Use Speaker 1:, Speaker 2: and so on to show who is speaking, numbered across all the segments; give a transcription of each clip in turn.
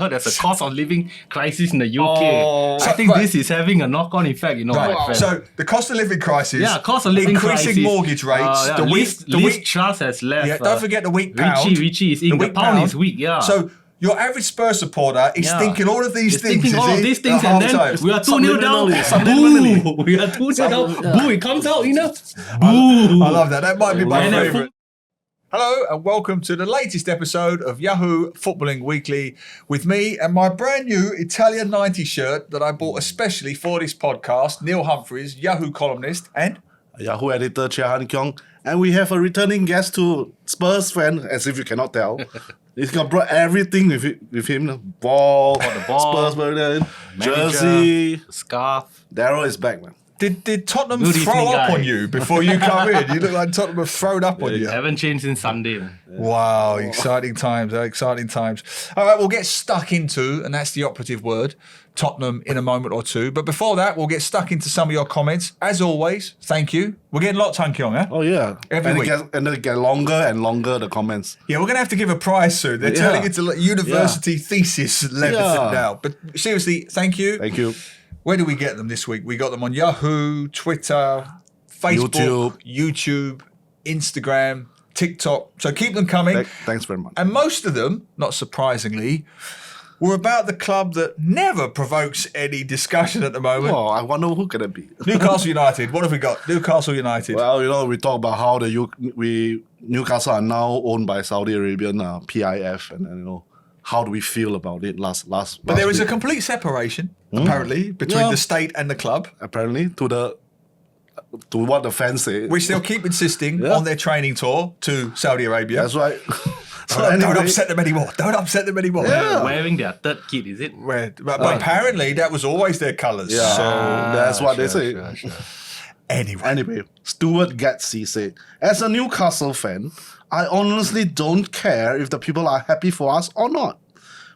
Speaker 1: heard there's a cost of living crisis in the UK. I think this is having a knock-on effect, my friend.
Speaker 2: So the cost of living crisis,
Speaker 1: cost of living
Speaker 2: increasing
Speaker 1: crisis,
Speaker 2: mortgage rates, the
Speaker 1: Liz Truss has left.
Speaker 2: Yeah, don't forget the weak pound.
Speaker 1: Richie is in. The pound is weak,
Speaker 2: So your average Spurs supporter is thinking all of these things.
Speaker 1: Thinking all of these things, and then we are 2-0 down. Boo! We are 2-0 down. Boo! It comes out, Boo!
Speaker 2: I love that. That might be my favourite. Hello and welcome to the latest episode of Yahoo Footballing Weekly with me and my brand new Italian 90 shirt that I bought especially for this podcast, Neil Humphreys, Yahoo columnist and
Speaker 3: Yahoo editor Chia Han Kiong. And we have a returning guest to Spurs fan, as if you cannot tell. He's got brought everything with him. The ball, Spurs manager, jersey,
Speaker 1: scarf.
Speaker 3: Daryl is back, man.
Speaker 2: Did Tottenham throw up on you before you come in? You look like Tottenham have thrown up on you.
Speaker 1: Haven't changed since Sunday.
Speaker 2: Wow, exciting times, exciting times. All right, we'll get stuck into, and that's the operative word, Tottenham in a moment or two. But before that, we'll get stuck into some of your comments. As always, thank you. We're getting lots, Han Kiong, eh?
Speaker 3: Oh, yeah.
Speaker 2: Every week.
Speaker 3: And they get longer and longer, the comments.
Speaker 2: Yeah, we're going to have to give a prize soon. They're turning into like university thesis level now. But seriously, thank you.
Speaker 3: Thank you.
Speaker 2: Where do we get them this week? We got them on Yahoo, Twitter, Facebook, YouTube, Instagram, TikTok. So keep them coming.
Speaker 3: Thanks very much.
Speaker 2: And most of them, not surprisingly, were about the club that never provokes any discussion at the moment.
Speaker 3: Oh, I wonder who can it be.
Speaker 2: Newcastle United. What have we got? Newcastle United.
Speaker 3: Well, we talk about how Newcastle are now owned by Saudi Arabian PIF, and how do we feel about it last
Speaker 2: But there is
Speaker 3: week.
Speaker 2: a complete separation, apparently, between the state and the club.
Speaker 3: Apparently, to what the fans say.
Speaker 2: Which they'll keep insisting on their training tour to Saudi Arabia.
Speaker 3: That's right.
Speaker 2: Don't upset them anymore. Don't upset them anymore.
Speaker 1: Yeah. Wearing their third kit, is it?
Speaker 2: But apparently that was always their colours.
Speaker 3: Yeah. So that's what they say.
Speaker 2: Sure.
Speaker 3: Anyway, Stuart Gatsy said, as a Newcastle fan, I honestly don't care if the people are happy for us or not.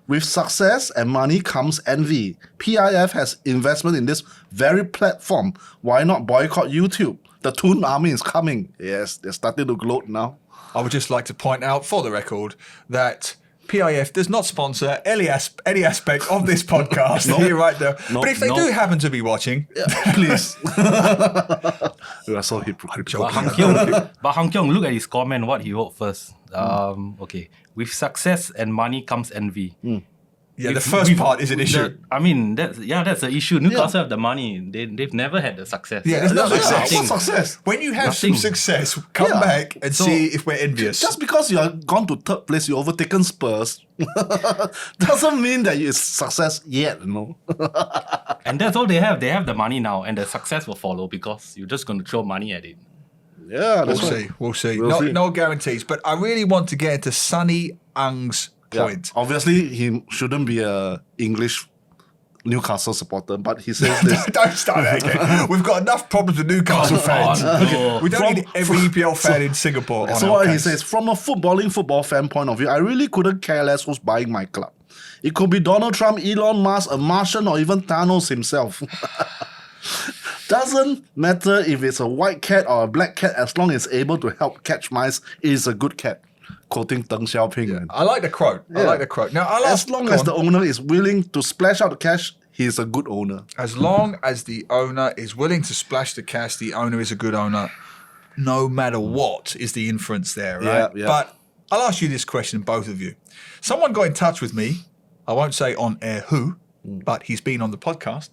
Speaker 3: With success and money comes envy. PIF has investment in this very platform. Why not boycott YouTube? The Toon Army is coming. Yes, they're starting to gloat now.
Speaker 2: I would just like to point out, for the record, that PIF does not sponsor any aspect of this podcast. You're right there. But if they do happen to be watching,
Speaker 3: please. You are so hypocritical.
Speaker 1: But Han Kiong, look at his comment, what he wrote first. Okay. With success and money comes envy.
Speaker 2: Yeah, the first part is an issue.
Speaker 1: That's the issue. Newcastle have the money. They've never had the success.
Speaker 2: Yeah, there's no success.
Speaker 3: What success?
Speaker 2: When you have some success, come back and see if we're envious.
Speaker 3: Just because you are gone to third place, you overtaken Spurs, doesn't mean that it's success yet,
Speaker 1: And that's all they have. They have the money now, and the success will follow because you're just going to throw money at it.
Speaker 3: Yeah,
Speaker 2: We'll see. No guarantees. But I really want to get into Sonny Ng's point.
Speaker 3: Yeah. Obviously, he shouldn't be a English Newcastle supporter, but he says this.
Speaker 2: Don't start that again. We've got enough problems with Newcastle fans. We don't need every EPL fan in Singapore.
Speaker 3: So what he says, from a football fan point of view, I really couldn't care less who's buying my club. It could be Donald Trump, Elon Musk, a Martian, or even Thanos himself. Doesn't matter if it's a white cat or a black cat, as long as it's able to help catch mice, it is a good cat. Quoting Deng Xiaoping. Yeah.
Speaker 2: I like the quote. Now,
Speaker 3: as long as the owner is willing to splash out the cash, he's a good owner.
Speaker 2: As long as the owner is willing to splash the cash, the owner is a good owner. No matter what is the inference there, right?
Speaker 3: Yeah.
Speaker 2: But I'll ask you this question, both of you. Someone got in touch with me. I won't say on air who, but he's been on the podcast.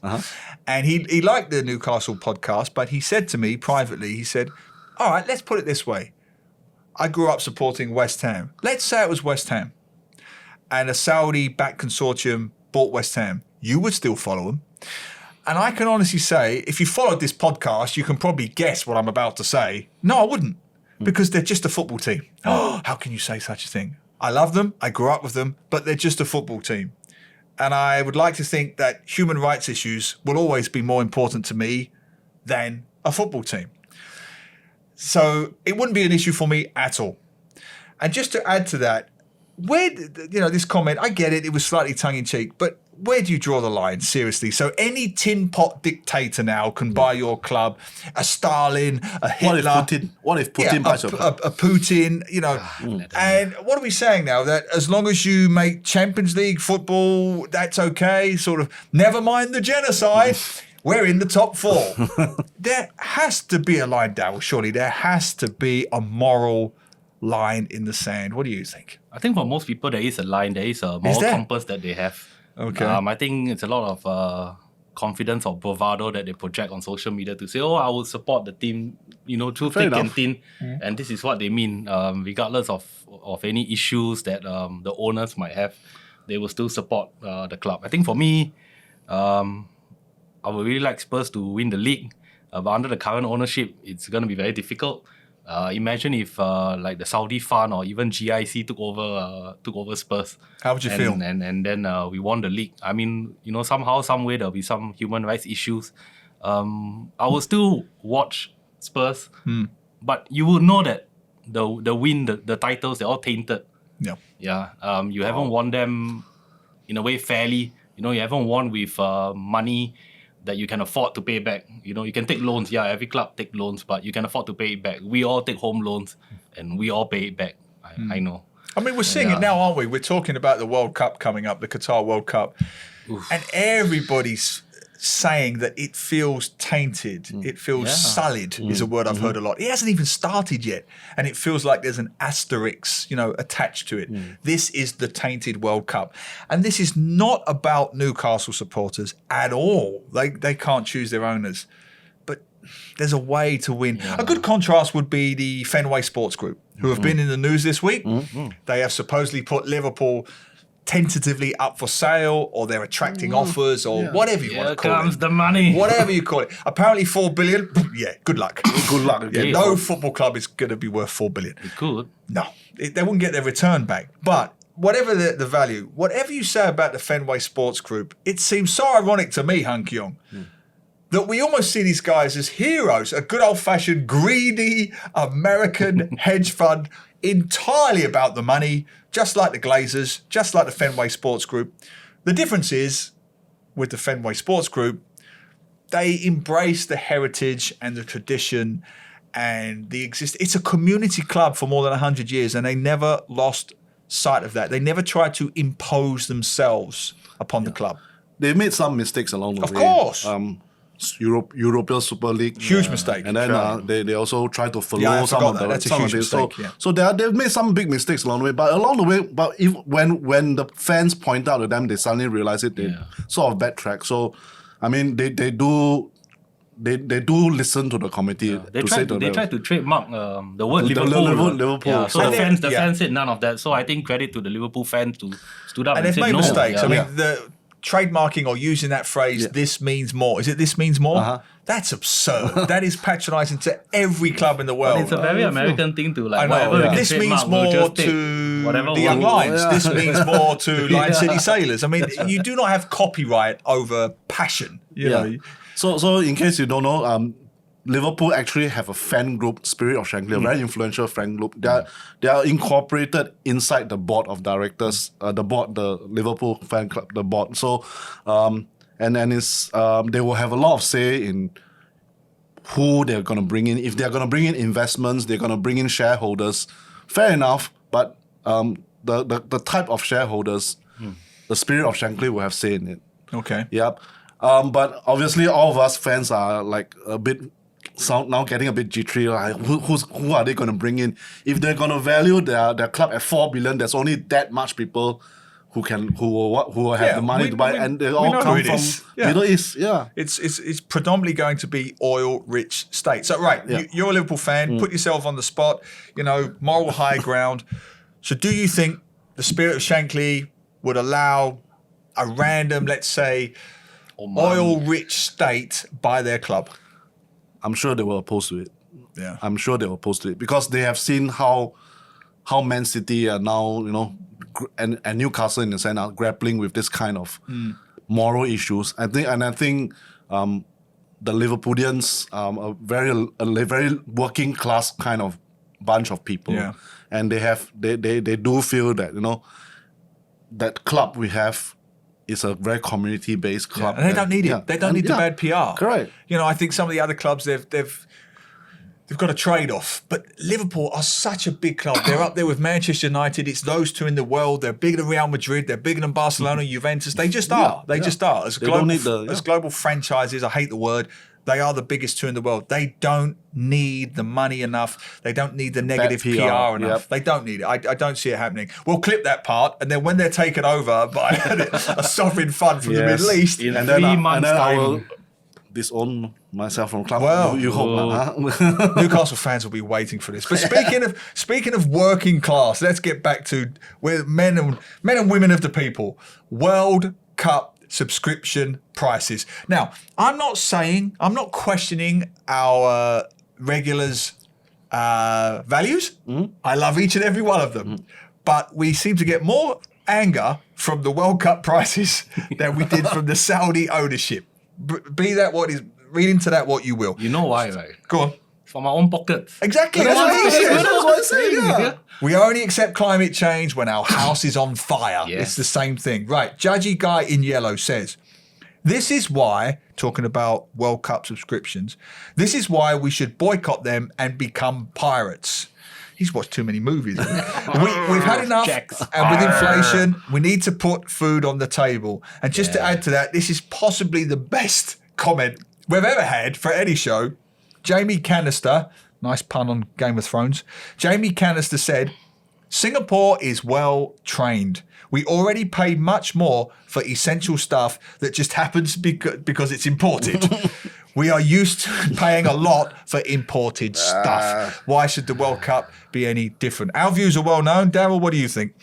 Speaker 2: And he liked the Newcastle podcast, but he said to me privately, he said, all right, let's put it this way. I grew up supporting West Ham. Let's say it was West Ham. And a Saudi-backed consortium bought West Ham. You would still follow them. And I can honestly say, if you followed this podcast, you can probably guess what I'm about to say. No, I wouldn't. Because they're just a football team. Oh, how can you say such a thing? I love them. I grew up with them. But they're just a football team. And I would like to think that human rights issues will always be more important to me than a football team. So it wouldn't be an issue for me at all. And just to add to that, this comment, I get it, it was slightly tongue-in-cheek, but where do you draw the line, seriously? So any tin pot dictator now can buy your club, a Stalin, a Hitler.
Speaker 3: What if Putin buys your club?
Speaker 2: A Putin, and what are we saying now? That as long as you make Champions League football, that's okay, sort of, never mind the genocide, we're in the top 4. There has to be a line, Darryl, surely. There has to be a moral line in the sand. What do you think?
Speaker 1: I think for most people, there is a line, there is a moral compass that they have.
Speaker 2: Okay.
Speaker 1: I think it's a lot of confidence or bravado that they project on social media to say, I will support the team, through thick and thin. And this is what they mean, regardless of any issues that the owners might have, they will still support the club. I think for me, I would really like Spurs to win the league, but under the current ownership, it's going to be very difficult. Imagine if like the Saudi fund or even GIC took over Spurs.
Speaker 2: How would you feel?
Speaker 1: And then we won the league. I mean, somehow, some way there'll be some human rights issues. I will still watch Spurs, but you will know that the win, the titles, they're all tainted.
Speaker 2: Yeah.
Speaker 1: Yeah. You haven't won them in a way fairly. You haven't won with money that you can afford to pay back. You can take loans. Yeah, every club take loans, but you can afford to pay it back. We all take home loans and we all pay it back. I know.
Speaker 2: I mean, we're seeing it now, aren't we? We're talking about the World Cup coming up, the Qatar World Cup. And everybody's saying that it feels tainted. It feels sullied is a word I've heard a lot. It hasn't even started yet. And it feels like there's an asterisk, attached to it. This is the tainted World Cup. And this is not about Newcastle supporters at all. They can't choose their owners. But there's a way to win. A good contrast would be the Fenway Sports Group, who have been in the news this week. They have supposedly put Liverpool tentatively up for sale, or they're attracting offers, or whatever you want to call it. Here
Speaker 1: comes the money.
Speaker 2: Whatever you call it. Apparently 4 billion. Yeah, good luck.
Speaker 3: Good luck.
Speaker 2: Yeah, no football club is going to be worth 4 billion.
Speaker 1: It could.
Speaker 2: No, they wouldn't get their return back. But whatever the value, whatever you say about the Fenway Sports Group, it seems so ironic to me, Han Kyung, that we almost see these guys as heroes, a good old-fashioned, greedy American hedge fund, entirely about the money, just like the Glazers, just like the Fenway Sports Group. The difference is, with the Fenway Sports Group, they embrace the heritage and the tradition and the It's a community club for more than 100 years, and they never lost sight of that. They never tried to impose themselves upon the club.
Speaker 3: They made some mistakes along the way.
Speaker 2: Of course.
Speaker 3: European Super League.
Speaker 2: Huge mistake.
Speaker 3: And then they also tried to follow some of the
Speaker 2: That's a huge mistake.
Speaker 3: So they've made some big mistakes along the way. But along the way, when the fans point out to them, they suddenly realize it. They sort of backtrack. So, I mean, they do listen to the committee.
Speaker 1: They try to trademark the word Liverpool.
Speaker 3: Liverpool.
Speaker 1: Yeah, so the fans said none of that. So I think credit to the Liverpool fans to stood up and
Speaker 2: they've
Speaker 1: said
Speaker 2: made
Speaker 1: no.
Speaker 2: mistakes. I mean, the trademarking or using that phrase, this means more. Is it this means more? That's absurd. That is patronising to every club in the world.
Speaker 1: But it's a very American thing to like,
Speaker 2: I know.
Speaker 1: whatever we can
Speaker 2: This means
Speaker 1: trademark, we'll
Speaker 2: more
Speaker 1: just
Speaker 2: to
Speaker 1: whatever
Speaker 2: the Young Lions.
Speaker 3: Yeah.
Speaker 2: This means more to Lion City Sailors. I mean, you do not have copyright over passion. You know.
Speaker 3: So in case you don't know, Liverpool actually have a fan group, Spirit of Shankly, a very influential fan group. They are incorporated inside the board of directors, the Liverpool fan club, the board. So, and then they will have a lot of say in who they're going to bring in. If they're going to bring in investments, they're going to bring in shareholders. Fair enough, but the type of shareholders, the Spirit of Shankly will have say in it.
Speaker 2: Okay.
Speaker 3: Yep. But obviously, all of us fans are like a bit now getting a bit jittery. Like, who are they going to bring in? If they're going to value their club at 4 billion, there's only that much people who will have the money to buy, and they all come from Middle East. Yeah,
Speaker 2: it's predominantly going to be oil-rich states. So you're a Liverpool fan. Put yourself on the spot. Moral high ground. So do you think the Spirit of Shankly would allow a random, let's say, oil-rich state buy their club?
Speaker 3: I'm sure they were opposed to it.
Speaker 2: Yeah,
Speaker 3: I'm sure they were opposed to it because they have seen how Man City are now, and Newcastle in a sense are grappling with this kind of moral issues. I think the Liverpoolians are a very working class kind of bunch of people, and they do feel that that club we have it's a very community-based club.
Speaker 2: And they don't need it.
Speaker 3: Yeah.
Speaker 2: They don't
Speaker 3: And
Speaker 2: need the bad PR.
Speaker 3: Correct.
Speaker 2: You know, I think some of the other clubs they've got a trade-off. But Liverpool are such a big club. They're up there with Manchester United. It's those two in the world. They're bigger than Real Madrid. They're bigger than Barcelona, Juventus. They just are. They just are. As
Speaker 3: don't need
Speaker 2: global franchises, I hate the word. They are the biggest two in the world. They don't need the money enough. They don't need the negative
Speaker 3: PR,
Speaker 2: PR enough.
Speaker 3: yep.
Speaker 2: They don't need it. I don't see it happening. We'll clip that part, and then when they're taken over by a sovereign fund from the
Speaker 3: Yes.
Speaker 2: Middle East,
Speaker 1: In
Speaker 3: And
Speaker 1: 3
Speaker 3: then,
Speaker 1: months'
Speaker 3: I
Speaker 1: time.
Speaker 3: will disown myself from club.
Speaker 2: Well,
Speaker 3: you hope, huh?
Speaker 2: Newcastle fans will be waiting for this. But speaking of working class, let's get back to where men and women of the people. World Cup subscription prices. Now, I'm not questioning our regulars' values. I love each and every one of them. But we seem to get more anger from the World Cup prices than we did from the Saudi ownership. Be that what is, read into that what you will.
Speaker 1: You know why, right?
Speaker 2: Go on.
Speaker 1: From our own pockets.
Speaker 2: Exactly. That's what he said.
Speaker 3: That's what I said, yeah.
Speaker 2: We only accept climate change when our house is on fire.
Speaker 1: Yes.
Speaker 2: It's the same thing. Right. Judgy Guy in yellow says, this is why, talking about World Cup subscriptions, this is why we should boycott them and become pirates. He's watched too many movies. We've had enough.
Speaker 1: Checks.
Speaker 2: And with inflation, we need to put food on the table. And just to add to that, this is possibly the best comment we've ever had for any show. Jamie Cannister, nice pun on Game of Thrones. Jamie Cannister said, Singapore is well trained. We already pay much more for essential stuff that just happens because it's imported. We are used to paying a lot for imported stuff. Why should the World Cup be any different? Our views are well known. Daryl, what do you think?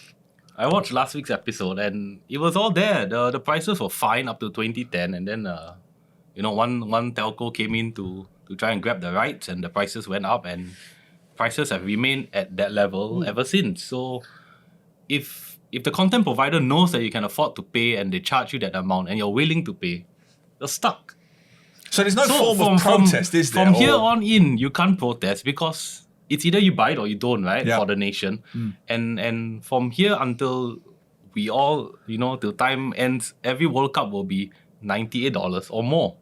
Speaker 1: I watched last week's episode and it was all there. The prices were fine up to 2010, and then one telco came in to try and grab the rights, and the prices went up, and prices have remained at that level ever since. So if the content provider knows that you can afford to pay and they charge you that amount and you're willing to pay, you're stuck.
Speaker 2: So there's no form of protest, is there?
Speaker 1: From here on in, you can't protest because it's either you buy it or you don't, right?
Speaker 2: Yeah.
Speaker 1: For the nation. And from here until we all, till time ends, every World Cup will be $98 or more.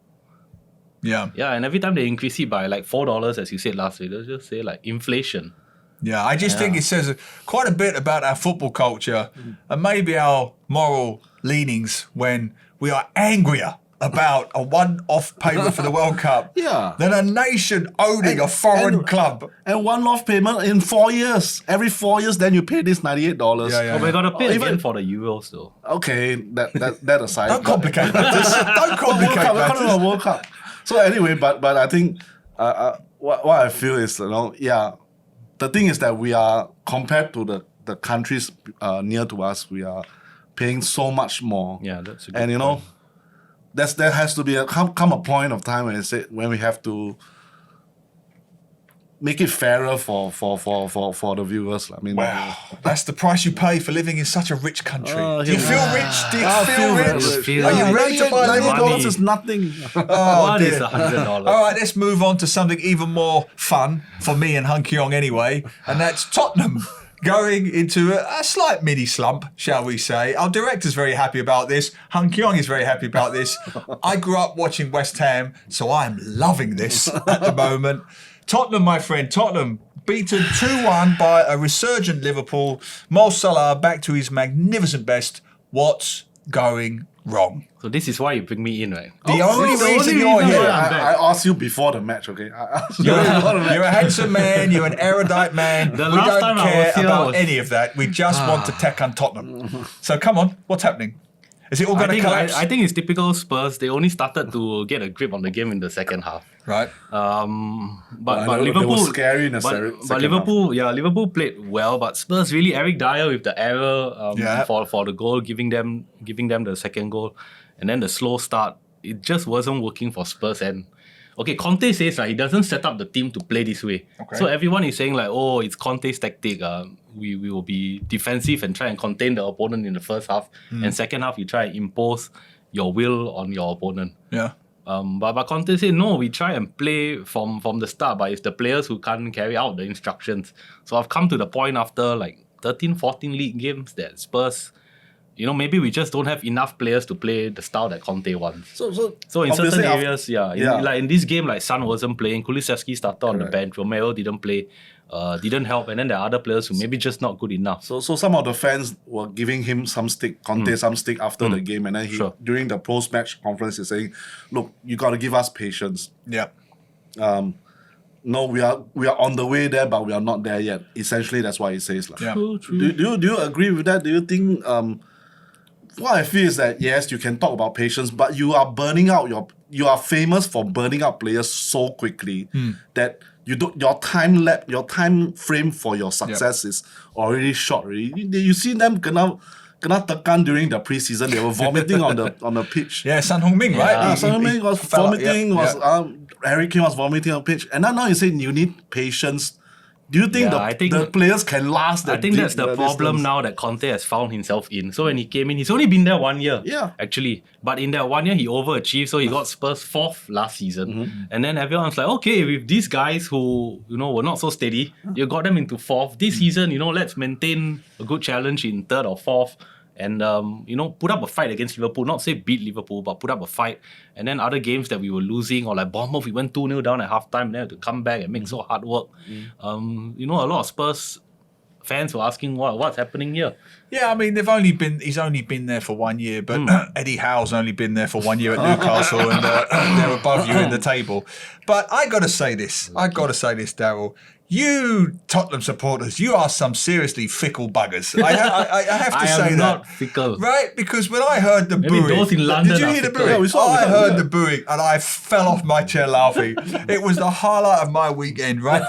Speaker 2: Yeah.
Speaker 1: Yeah, and every time they increase it by like $4, as you said last week, they'll just say like inflation.
Speaker 2: Yeah, I just think it says quite a bit about our football culture and maybe our moral leanings when we are angrier about a one-off payment for the World Cup than a nation owning a foreign club.
Speaker 3: And one-off payment in 4 years. Every 4 years, then you pay this $98.
Speaker 2: Yeah.
Speaker 1: But we gotta pay
Speaker 3: Even-
Speaker 1: again for the Euros though.
Speaker 3: Okay, that aside.
Speaker 2: Don't complicate matters. Don't complicate
Speaker 3: We're coming to
Speaker 2: matters.
Speaker 3: the World Cup. So anyway, but I think what I feel is, the thing is that we are, compared to the countries near to us, we are paying so much more.
Speaker 1: Yeah, that's a good
Speaker 3: And
Speaker 1: point.
Speaker 3: there has to be come a point of time when we have to make it fairer for the viewers. I mean,
Speaker 2: Wow, that's the price you pay for living in such a rich country. Do you feel rich? Do you
Speaker 3: I
Speaker 2: feel
Speaker 3: feel
Speaker 2: rich?
Speaker 3: very
Speaker 1: rich.
Speaker 2: Are you ready to buy
Speaker 3: $98
Speaker 1: money?
Speaker 3: is nothing.
Speaker 2: Oh,
Speaker 1: What is
Speaker 2: dear.
Speaker 1: $100?
Speaker 2: All right, let's move on to something even more fun for me and Hung Kyong anyway, and that's Tottenham going into a slight mini slump, shall we say. Our director's very happy about this. Hung Kyong is very happy about this. I grew up watching West Ham, so I'm loving this at the moment. Tottenham, my friend, Tottenham beaten 2-1 by a resurgent Liverpool. Mo Salah back to his magnificent best. What's going wrong?
Speaker 1: So this is why you bring me in, right?
Speaker 2: The only
Speaker 1: this is the
Speaker 2: reason
Speaker 1: only
Speaker 2: you're
Speaker 1: reason
Speaker 2: here.
Speaker 1: why I'm back.
Speaker 3: I asked you before the match, okay? I asked you
Speaker 2: You're
Speaker 3: before the match.
Speaker 2: a handsome man. You're an erudite man.
Speaker 1: The
Speaker 2: We
Speaker 1: last
Speaker 2: don't
Speaker 1: time I
Speaker 2: care
Speaker 1: was here
Speaker 2: about
Speaker 1: was-
Speaker 2: any of that. We just want to tech on Tottenham. So come on, what's happening? Is it all going to collapse?
Speaker 1: I think it's typical Spurs. They only started to get a grip on the game in the second half.
Speaker 2: Right.
Speaker 1: But
Speaker 3: I know they
Speaker 1: Liverpool
Speaker 3: were scary in the
Speaker 1: but
Speaker 3: second
Speaker 1: Liverpool played well, but Spurs really, Eric Dyer with the error
Speaker 2: Yeah.
Speaker 1: for the goal, giving them the second goal, and then the slow start. It just wasn't working for Spurs. And okay, Conte says he doesn't set up the team to play this way.
Speaker 2: Okay.
Speaker 1: So everyone is saying like, oh, it's Conte's tactic. We will be defensive and try and contain the opponent in the first half, and second half you try and impose your will on your opponent.
Speaker 2: Yeah.
Speaker 1: But Conte said, no, we try and play from the start, but it's the players who can't carry out the instructions. So I've come to the point after like 13, 14 league games that Spurs maybe we just don't have enough players to play the style that Conte wants.
Speaker 3: So
Speaker 1: in certain
Speaker 3: obviously
Speaker 1: areas, like in this game, like Son wasn't playing, Kulusevski started on the
Speaker 3: Correct.
Speaker 1: bench, Romero didn't play, didn't help, and then there are other players who maybe just not good enough.
Speaker 3: So some of the fans were giving him some stick, Conte some stick after the game, and then he during the post-match conference he's saying, "Look, you got to give us patience.
Speaker 2: Yeah.
Speaker 3: No, we are on the way there, but we are not there yet." Essentially, that's what he says. Like.
Speaker 2: Yeah.
Speaker 1: True.
Speaker 3: Do you agree with that? Do you think what I feel is that yes, you can talk about patience, but you are famous for burning out players so quickly that your time frame for your success is already short. Already. You see them kena tekan during the preseason. They were vomiting on the pitch.
Speaker 2: Yeah, Son Heung-min, right?
Speaker 3: Son Heung-min was vomiting. Harry Kane was vomiting on pitch, and now you say you need patience. Do you think the players can last that?
Speaker 1: I think that's the problem now that Conte has found himself in. So when he came in, he's only been there 1 year.
Speaker 3: Yeah.
Speaker 1: Actually. But in that 1 year, he overachieved. So he got Spurs 4th last season. And then everyone's like, okay, with these guys who, were not so steady, you got them into 4th. This season, let's maintain a good challenge in 3rd or 4th. And, put up a fight against Liverpool. Not say beat Liverpool, but put up a fight. And then other games that we were losing, or like Bournemouth, we went 2-0 down at halftime, and then had to come back and make so hard work. A lot of Spurs fans were asking what's happening here.
Speaker 2: Yeah, I mean, he's only been there for 1 year, but Eddie Howe's only been there for 1 year at Newcastle, and they're above you in the table. But I got to say this, Daryl. You Tottenham supporters, you are some seriously fickle buggers. I have to say that.
Speaker 1: I am not fickle.
Speaker 2: Right? Because when I heard the
Speaker 1: Maybe
Speaker 2: booing...
Speaker 1: those in London
Speaker 2: did you
Speaker 1: are
Speaker 2: hear the
Speaker 1: fickle.
Speaker 2: booing?
Speaker 3: Yeah,
Speaker 2: I heard the booing and I fell off my chair laughing. It was the highlight of my weekend, right?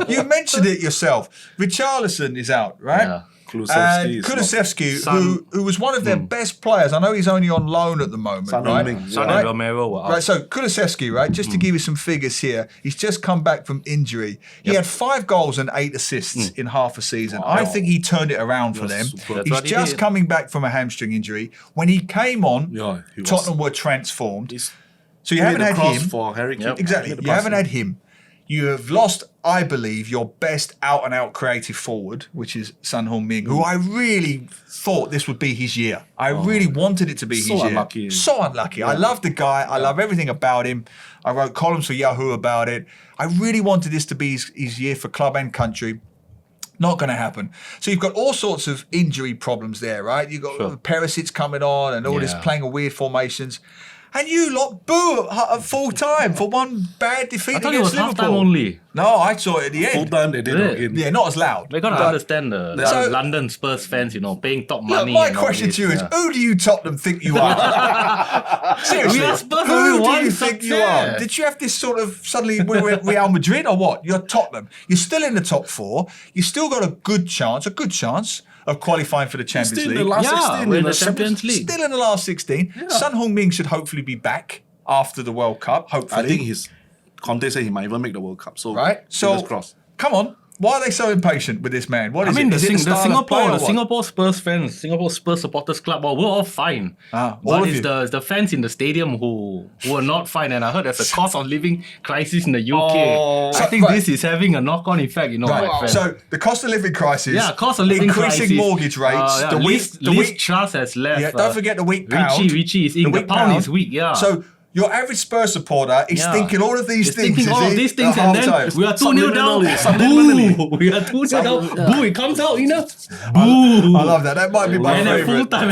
Speaker 2: You mentioned it yourself. Richarlison is out, right?
Speaker 1: Yeah.
Speaker 2: And Kulusevski, who was one of their best players. I know he's only on loan at the moment,
Speaker 3: Son
Speaker 2: right?
Speaker 3: Heung-min,
Speaker 1: Son and Romero were out.
Speaker 2: Right, so Kulusevski, right, just to give you some figures here, he's just come back from injury. He had 5 goals and 8 assists in half a season.
Speaker 3: Wow.
Speaker 2: I think he turned it around for them.
Speaker 3: superb.
Speaker 2: He's just coming back from a hamstring injury. When he came on,
Speaker 3: he was-
Speaker 2: Tottenham were transformed.
Speaker 3: He's
Speaker 2: So you haven't
Speaker 3: made
Speaker 2: had
Speaker 3: the cross
Speaker 2: him.
Speaker 3: for Harry Kane.
Speaker 2: Exactly.
Speaker 3: Made the
Speaker 2: You haven't
Speaker 3: pass.
Speaker 2: had him. You have lost, I believe, your best out-and-out creative forward, which is Son Heung-min, who I really thought this would be his year. I really wanted it to be his year.
Speaker 3: Unlucky.
Speaker 2: So unlucky. I love the guy. I love everything about him. I wrote columns for Yahoo about it. I really wanted this to be his year for club and country. Not going to happen. So you've got all sorts of injury problems there, right? You've got Perisic's coming on and all this playing of weird formations. And you lot boo at full time for one bad defeat
Speaker 1: I thought it
Speaker 2: against
Speaker 1: was half
Speaker 2: Liverpool.
Speaker 1: time only.
Speaker 2: No, I saw it at the
Speaker 3: Full
Speaker 2: end.
Speaker 3: time they did
Speaker 1: Yeah.
Speaker 3: again.
Speaker 2: Yeah, not as loud.
Speaker 1: They gotta
Speaker 2: But-
Speaker 1: understand the
Speaker 2: So-
Speaker 1: London Spurs fans, paying top
Speaker 2: Look,
Speaker 1: money.
Speaker 2: my
Speaker 1: and all
Speaker 2: question
Speaker 1: this,
Speaker 2: to you is, who do you Tottenham think you are? Seriously,
Speaker 1: We are Spurs, we
Speaker 2: who do
Speaker 1: want
Speaker 2: you think you
Speaker 1: success.
Speaker 2: are? Did you have this sort of suddenly we're Real Madrid or what? You're Tottenham. You're still in the top 4. You still got a good chance of qualifying for the Champions
Speaker 3: Still in
Speaker 2: League.
Speaker 3: the last
Speaker 1: Yeah,
Speaker 3: 16
Speaker 1: we're
Speaker 3: in
Speaker 1: in the
Speaker 3: the
Speaker 1: Champions League.
Speaker 2: Still in the last 16. Son Heung-min should hopefully be back after the World Cup. Hopefully,
Speaker 3: I think Conte said he might even make the World Cup. So
Speaker 2: right. So
Speaker 3: fingers crossed.
Speaker 2: come on. Why are they so impatient with this man? What is it? Is it the style of play or what?
Speaker 1: Singapore Spurs fans, Singapore Spurs supporters club, we're all fine.
Speaker 2: All
Speaker 1: But
Speaker 2: of
Speaker 1: it's
Speaker 2: you.
Speaker 1: the fans in the stadium who are not fine. And I heard there's a cost of living crisis in the UK.
Speaker 3: Oh.
Speaker 1: I think
Speaker 2: Right.
Speaker 1: this is having a knock-on effect, my friend.
Speaker 2: So the cost of living crisis,
Speaker 1: cost of living
Speaker 2: increasing
Speaker 1: crisis.
Speaker 2: mortgage rates, the
Speaker 1: Liz
Speaker 2: weak.
Speaker 1: Truss has left.
Speaker 2: Yeah, don't forget the weak pound.
Speaker 1: Richie is in. The pound is weak, yeah.
Speaker 2: So your average Spurs supporter is thinking all of these
Speaker 1: It's
Speaker 2: things.
Speaker 1: thinking
Speaker 2: is
Speaker 1: all of
Speaker 2: he,
Speaker 1: these things,
Speaker 2: at
Speaker 1: and then
Speaker 2: halftime?
Speaker 1: we are 2-0 down.
Speaker 3: Subliminally.
Speaker 1: Boo! We are 2-0 down. Boo! It comes out, Boo!
Speaker 2: I love that. That might be my
Speaker 1: And at full
Speaker 2: favourite.
Speaker 1: time,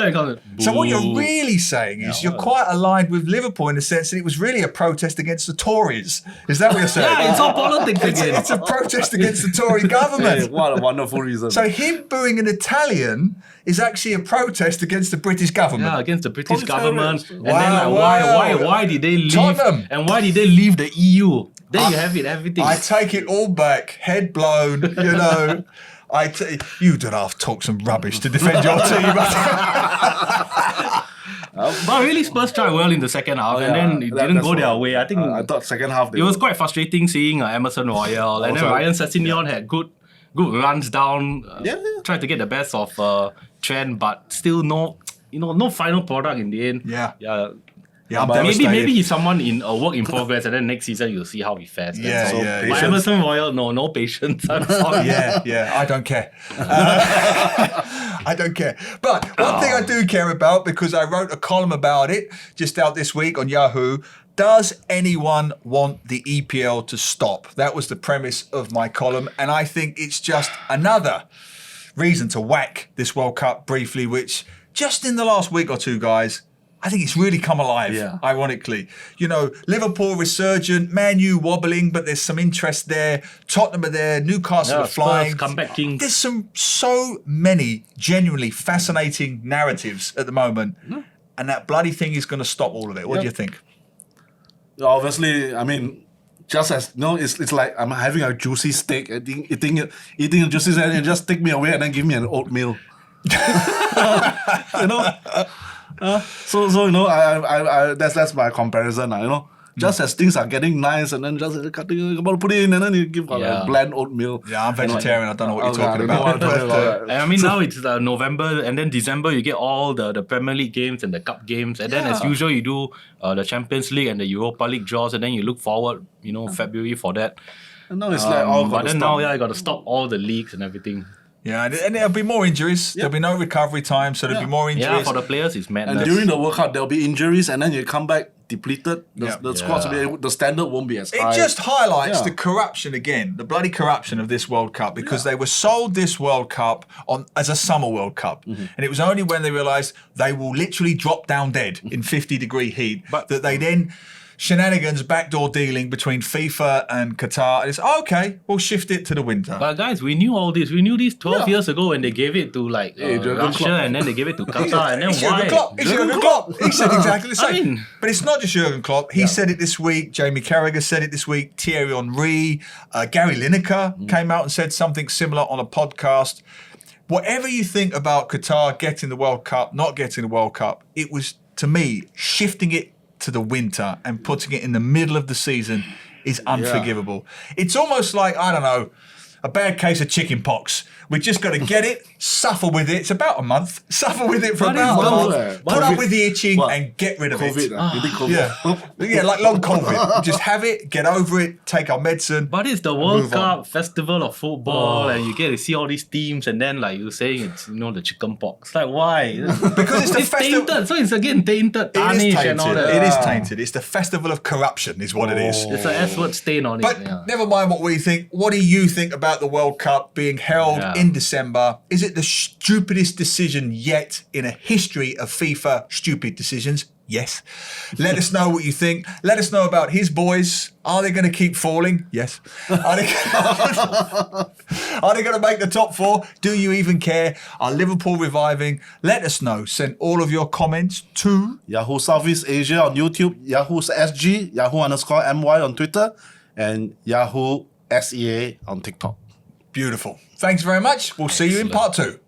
Speaker 1: it comes out.
Speaker 2: So what
Speaker 1: Boo.
Speaker 2: you're really saying is you're quite aligned with Liverpool in the sense that it was really a protest against the Tories. Is that what you're saying?
Speaker 1: Yeah, it's all politics
Speaker 2: It's
Speaker 1: again.
Speaker 2: a protest against the Tory government.
Speaker 3: Hey, what a wonderful reason.
Speaker 2: So him booing an Italian is actually a protest against the British government.
Speaker 1: Yeah, against the British
Speaker 3: Probably
Speaker 1: government.
Speaker 3: terrorists.
Speaker 1: And then like, why did they leave?
Speaker 2: Tottenham.
Speaker 1: And why did they leave the EU? There you have it, everything.
Speaker 2: I take it all back, head blown, you don't have to talk some rubbish to defend your team.
Speaker 1: But really, Spurs tried well in the second half, and then it didn't go their way. I think
Speaker 3: I thought second half they
Speaker 1: it was quite frustrating seeing Emerson Royal, and then
Speaker 3: Also-
Speaker 1: Ryan Sessegnon had good runs down.
Speaker 3: Yeah.
Speaker 1: Tried to get the best of Trent, but still no final product in the end.
Speaker 2: Yeah.
Speaker 1: Yeah.
Speaker 2: Yeah, I'm
Speaker 1: Maybe
Speaker 2: devastated.
Speaker 1: he's someone in a work in progress, and then next season you'll see how he fares.
Speaker 2: Yeah,
Speaker 1: That's all.
Speaker 2: yeah,
Speaker 1: But
Speaker 2: yeah.
Speaker 1: Emerson Royal, no patience. I'm sorry.
Speaker 2: Yeah, I don't care. I don't care. But one thing I do care about, because I wrote a column about it just out this week on Yahoo, does anyone want the EPL to stop? That was the premise of my column, and I think it's just another reason to whack this World Cup briefly, which just in the last week or two, guys, I think it's really come alive, ironically. You know, Liverpool resurgent, Man U wobbling, but there's some interest there. Tottenham are there, Newcastle are flying.
Speaker 1: Comeback king.
Speaker 2: There's so many genuinely fascinating narratives at the moment, and that bloody thing is going to stop all of it. What do you think?
Speaker 3: Obviously, I mean, just as it's like I'm having a juicy steak, eating a juicy steak, and just take me away and then give me an oatmeal. So I that's my comparison. Just as things are getting nice, and then just cutting, put it in, and then you give a bland oatmeal.
Speaker 2: Yeah, I'm vegetarian. I don't know what you're talking about.
Speaker 1: And I mean, now it's November, and then December you get all the Premier League games and the Cup games, and then as usual you do the Champions League and the Europa League draws, and then you look forward, February for that.
Speaker 3: And now it's like all
Speaker 1: but then now, I got to stop all the leagues and everything.
Speaker 2: Yeah, and there'll be more injuries. There'll be no recovery time, so there'll be more injuries.
Speaker 1: Yeah, for the players, it's madness.
Speaker 3: And during the World Cup, there'll be injuries, and then you come back depleted. The squads will be, the standard won't be as high.
Speaker 2: It just highlights the corruption again, the bloody corruption of this World Cup, because they were sold this World Cup as a summer World Cup, and it was only when they realised they will literally drop down dead in 50-degree heat that they then shenanigans, backdoor dealing between FIFA and Qatar. And it's okay, we'll shift it to the winter.
Speaker 1: But guys, we knew all this. We knew this 12 years ago when they gave it to Russia, and then they gave it to Qatar, and then why?
Speaker 2: It's Jurgen Klopp. He said exactly the same. But it's not just Jurgen Klopp. He said it this week. Jamie Carragher said it this week. Thierry Henry, Gary Lineker came out and said something similar on a podcast. Whatever you think about Qatar getting the World Cup, not getting the World Cup, it was, to me, shifting it to the winter and putting it in the middle of the season is unforgivable. It's almost like, I don't know, a bad case of chicken pox. We just got to get it, suffer with it. It's about a month. Suffer with it for about a month. Put up with the itching and get rid of it. Yeah, like long COVID. Just have it, get over it, take our medicine.
Speaker 1: But it's the World Cup festival of football, and you get to see all these teams, and then like you're saying, it's the chicken pox. Like why?
Speaker 2: Because it's the festival.
Speaker 1: Tainted. So it's again tainted, tarnished, and all that.
Speaker 2: It is tainted. It's the festival of corruption, is what it is.
Speaker 1: It's an S-word stain on it.
Speaker 2: But never mind what we think. What do you think about the World Cup being held in December? Is it the stupidest decision yet in a history of FIFA stupid decisions? Yes. Let us know what you think. Let us know about his boys. Are they going to keep falling? Yes. Are they going to make the top four? Do you even care? Are Liverpool reviving? Let us know. Send all of your comments to
Speaker 3: Yahoo Southeast Asia on YouTube, Yahoo SG, Yahoo_MY on Twitter, and Yahoo SEA on TikTok.
Speaker 2: Beautiful. Thanks very much. We'll see you in part 2.